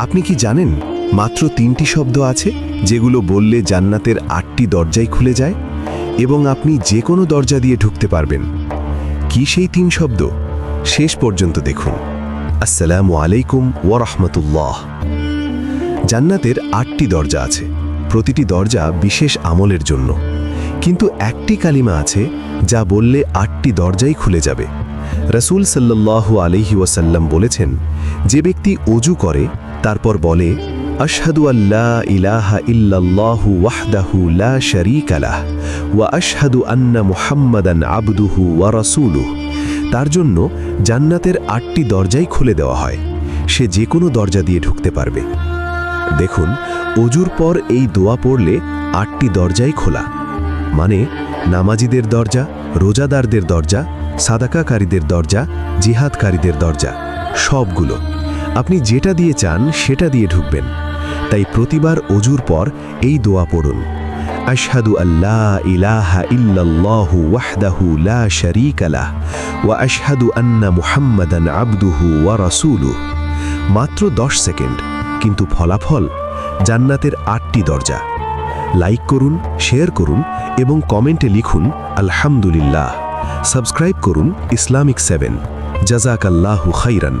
আপনি কি জানেন মাত্র 3টি শব্দ আছে যেগুলো বললে জান্নাতের 8টি দরজাই খুলে যায় এবং আপনি যে কোনো দরজা দিয়ে ঢুকতে পারবেন? কি সেই 3 শব্দ? শেষ পর্যন্ত দেখুন। আসসালামু আলাইকুম ওয়া রাহমাতুল্লাহ। জান্নাতের 8টি দরজা আছে, প্রতিটি দরজা বিশেষ আমলের জন্য, কিন্তু একটি কালিমা আছে যা বললে 8টি দরজাই খুলে যাবে। রাসূল সাল্লাল্লাহু আলাইহি ওয়াসাল্লাম বলেছেন, যে ব্যক্তি ওযু করে তারপর বলে আশহাদু আল্লা ইলাহা ইল্লাল্লাহু ওয়াহদাহু লা শারীকা লাহ ওয়া আশহাদু আন্না মুহাম্মাদান আবদুহু ওয়া রাসূলুহু, তার জন্য জান্নাতের 8টি দরজাই খুলে দেওয়া হয়। সে যে কোনো দরজা দিয়ে ঢুকতে পারবে। দেখুন, ওযুর পর এই দোয়া পড়লে 8টি দরজাই খোলা, মানে নামাজীদের দরজা, রোজাদারদের দরজা, সাদাকাকারীদের দরজা, জিহাদকারীদের দরজা, সবগুলো। আপনি যেটা দিয়ে চান সেটা দিয়ে ঢুকবেন। তাই প্রতিবার ওযুর পর এই দোয়া পড়ুন, আশহাদু আল্লা ইলাহা ইল্লাল্লাহু ওয়াহদাহু লা শারীকা লাহ ওয়া আশহাদু আন্না মুহাম্মাদান আবদুহু ওয়া রাসূলুহু। মাত্র 10 সেকেন্ড, কিন্তু ফলাফল জান্নাতের 8টি দরজা। লাইক করুন, শেয়ার করুন এবং কমেন্টে লিখুন আলহামদুলিল্লাহ। সাবস্ক্রাইব করুন ইসলামিক 7। জাযাকাল্লাহু খাইরান।